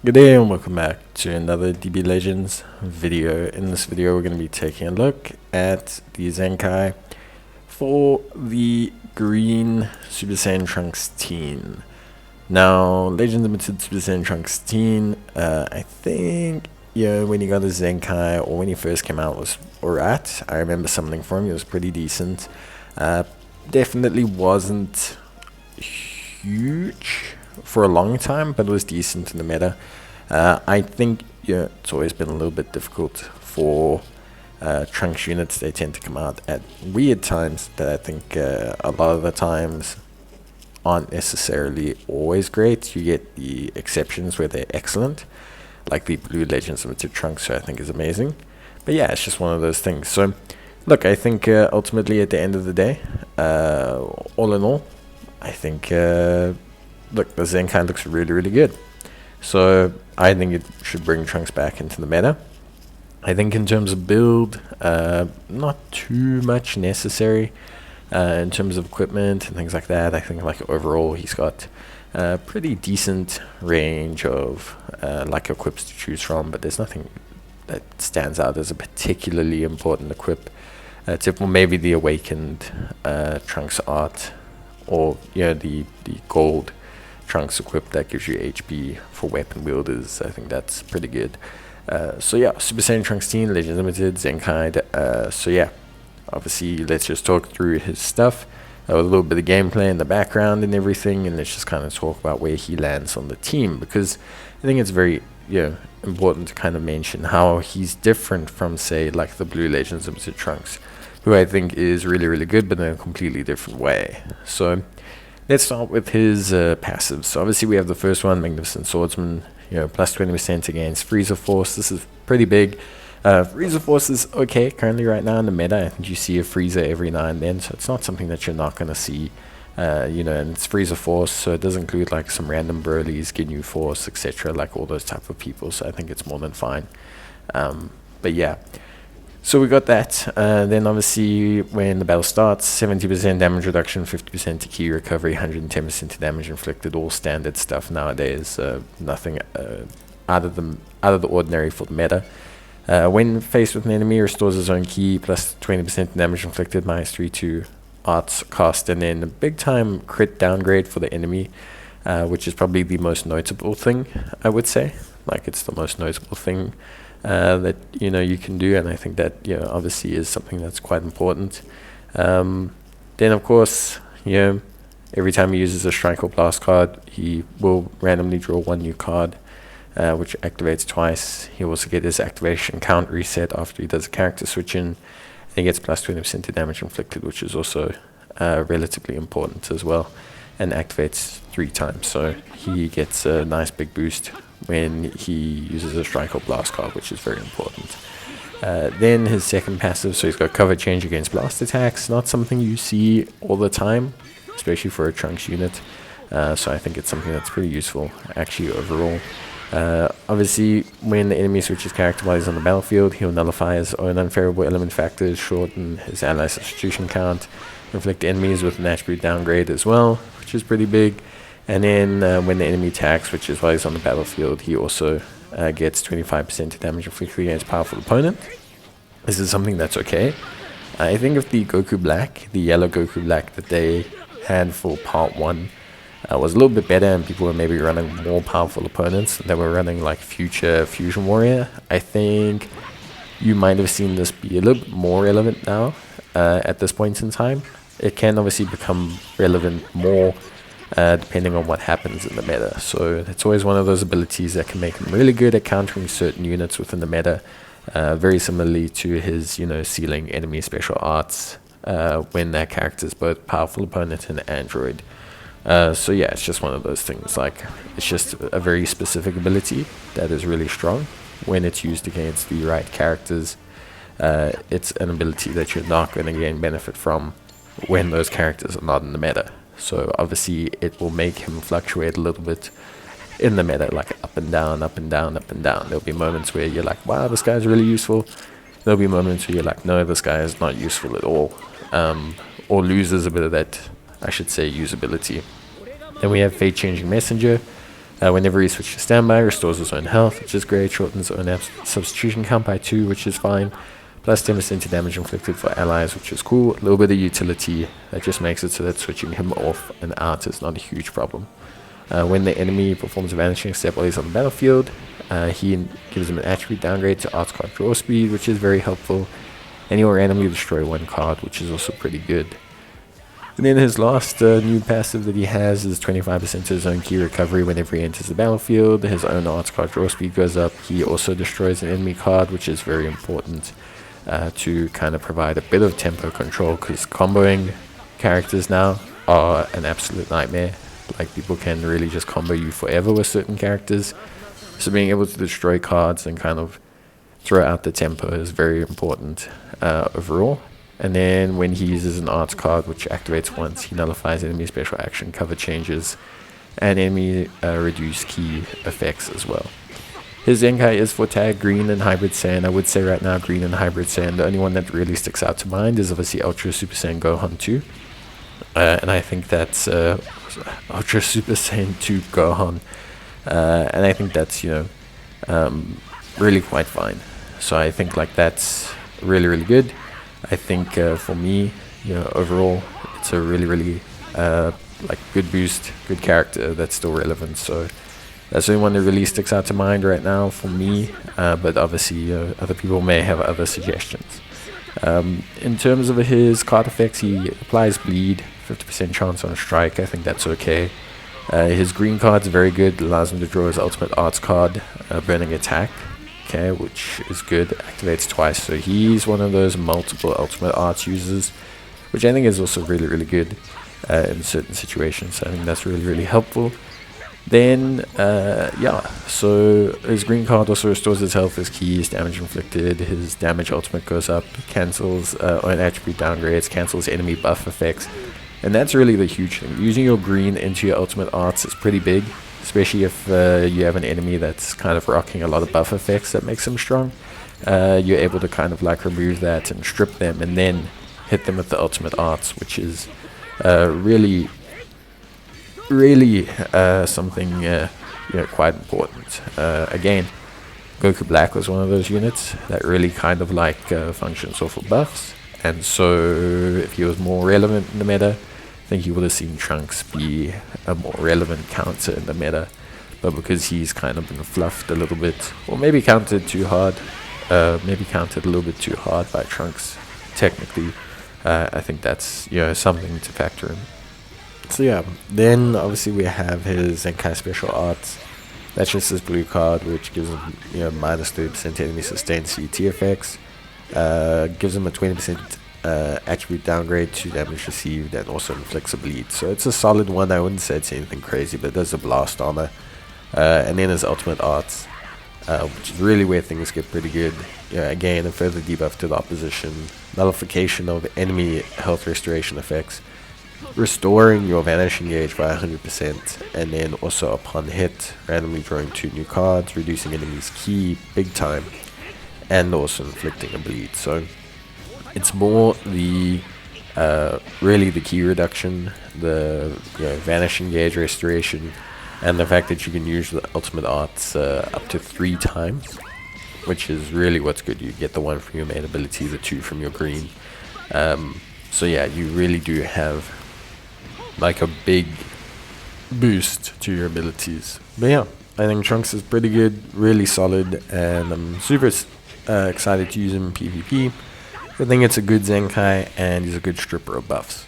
Good day and welcome back to another DB Legends video. In this video we're going to be taking a look at the Zenkai for the green Super Saiyan Trunks teen. Now Legends Limited Super Saiyan Trunks teen, I think when he got his Zenkai or when he first came out was alright. I remember summoning for him, he was pretty decent. Definitely wasn't huge for a long time, but it was decent in the meta. I think it's always been a little bit difficult for Trunks units. They tend to come out at weird times that I think a lot of the times aren't necessarily always great. You get the exceptions where they're excellent, like the Blue Legends Limited Trunks, so I think is amazing. But yeah, it's just one of those things. So look, I think ultimately at the end of the day, all in all, I think look, the Zenkai looks really good. So I think it should bring Trunks back into the meta. I think in terms of build, not too much necessary in terms of equipment and things like that. I think like overall he's got a pretty decent range of like equips to choose from, but there's nothing that stands out as a particularly important equip. Except for maybe the awakened Trunks art, or the gold Trunks equip that gives you HP for weapon wielders. I think that's pretty good. So yeah, Super Saiyan Trunks teen, Legends Limited, Zenkai. So yeah, obviously let's just talk through his stuff with a little bit of gameplay in the background and everything, and let's just kind of talk about where he lands on the team, because I think it's very important to kind of mention how he's different from, say, like the Blue Legends Limited Trunks, who I think is really good, but in a completely different way. So let's start with his passives. So obviously we have the first one, Magnificent Swordsman, plus 20% against Freezer Force. This is pretty big. Freezer Force is okay currently right now in the meta. I think you see a Freezer every now and then, so it's not something that you're not going to see. And it's Freezer Force, so it does include like some random Broly's, Ginyu Force, etc., like all those type of people, so I think it's more than fine. But yeah, so we got that. Then obviously when the battle starts, 70% damage reduction, 50% to key recovery, 110% to damage inflicted, all standard stuff nowadays. Nothing out of the ordinary for the meta. When faced with an enemy, restores his own key, plus 20% damage inflicted, minus 3 to arts cost, and then a big time crit downgrade for the enemy, which is probably the most notable thing, I would say. Like, it's the most notable thing that you can do, and I think that obviously is something that's quite important. Then of course every time he uses a strike or blast card, he will randomly draw one new card, which activates twice. He also get his activation count reset after he does a character switch in, and he gets plus 20% to damage inflicted, which is also relatively important as well, and activates 3 times, so he gets a nice big boost when he uses a strike or blast card, which is very important. Then his second passive, so he's got cover change against blast attacks. Not something you see all the time, especially for a Trunks unit, so I think it's something that's pretty useful actually overall. Obviously when the enemy switches character while he's on the battlefield, he'll nullify his own unfavorable element factors, shorten his ally substitution count, inflict enemies with an attribute downgrade as well, which is pretty big. And then when the enemy attacks, which is while he's on the battlefield, he also gets 25% to damage inflicted against powerful opponent. This is something that's okay. I think of the Goku Black, the yellow Goku Black that they had for part 1, was a little bit better, and people were maybe running more powerful opponents. They were running like Future Fusion Warrior. I think you might have seen this be a little bit more relevant now at this point in time. It can obviously become relevant more depending on what happens in the meta. So it's always one of those abilities that can make him really good at countering certain units within the meta, very similarly to his sealing enemy special arts when that character is both powerful opponent and android. So yeah, it's just one of those things. Like, it's just a very specific ability that is really strong when it's used against the right characters. It's an ability that you're not going to gain benefit from when those characters are not in the meta. So obviously it will make him fluctuate a little bit in the meta, like up and down, up and down, up and down. There'll be moments where you're like, wow, this guy's really useful. There'll be moments where you're like, no, this guy is not useful at all, or loses a bit of that, I should say, usability. Then we have Fate Changing Messenger. Whenever he switches to standby, restores his own health, which is great. Shortens his own substitution count by 2, which is fine. Plus 10% to damage inflicted for allies, which is cool. A little bit of utility that just makes it so that switching him off and out is not a huge problem. When the enemy performs a vanishing step while he's on the battlefield, he gives him an attribute downgrade to arts card draw speed, which is very helpful. And he'll randomly destroy 1 card, which is also pretty good. And then his last new passive that he has is 25% to his own key recovery whenever he enters the battlefield. His own arts card draw speed goes up. He also destroys an enemy card, which is very important to kind of provide a bit of tempo control, because comboing characters now are an absolute nightmare. Like, people can really just combo you forever with certain characters. So being able to destroy cards and kind of throw out the tempo is very important overall. And then when he uses an arts card, which activates once, he nullifies enemy special action, cover changes, and enemy reduce key effects as well. His Zenkai is for tag green and hybrid Saiyan. I would say right now green and hybrid Saiyan. The only one that really sticks out to mind is obviously Ultra Super Saiyan Gohan 2. And I think that's Ultra Super Saiyan 2 Gohan. And I think that's, really quite fine. So I think like that's really, really good. I think for me, overall, it's a really, really good boost, good character that's still relevant. So that's the only one that really sticks out to mind right now for me. But obviously, other people may have other suggestions. In terms of his card effects, he applies bleed, 50% chance on a strike. I think that's okay. His green card's very good, allows him to draw his ultimate arts card, burning attack. Okay, which is good, activates twice, so he's one of those multiple ultimate arts users, which I think is also really, really good in certain situations. So I think that's really, really helpful. Then, so his green card also restores his health, his keys, damage inflicted, his damage ultimate goes up, cancels own attribute downgrades, cancels enemy buff effects, and that's really the huge thing. Using your green into your ultimate arts is pretty big. Especially if you have an enemy that's kind of rocking a lot of buff effects that makes them strong. You're able to kind of like remove that and strip them and then hit them with the ultimate arts, which is really, really something quite important. Again, Goku Black was one of those units that really kind of like functions off of buffs. And so if he was more relevant in the meta, I think you would have seen Trunks be a more relevant counter in the meta, but because he's kind of been fluffed a little bit, or maybe countered too hard, maybe countered a little bit too hard by Trunks, technically, I think that's something to factor in. So yeah, then obviously we have his Zenkai special arts. That's just his blue card, which gives him minus 30% enemy sustained CT effects, gives him a 20% attribute downgrade to damage received, and also inflicts a bleed. So it's a solid one. I wouldn't say it's anything crazy, but it does a blast armor. And then his ultimate arts, which is really where things get pretty good. Again, a further debuff to the opposition, nullification of enemy health restoration effects, restoring your vanishing gauge by 100%, and then also upon hit, randomly drawing 2 new cards, reducing enemy's key big time, and also inflicting a bleed. So it's more the really the key reduction, the vanishing gauge restoration, and the fact that you can use the ultimate arts up to 3 times, which is really what's good. You get the 1 from your main ability, the 2 from your green. So yeah, you really do have like a big boost to your abilities. But yeah, I think Trunks is pretty good, really solid, and I'm super excited to use him in PvP. I think it's a good Zenkai, and he's a good stripper of buffs.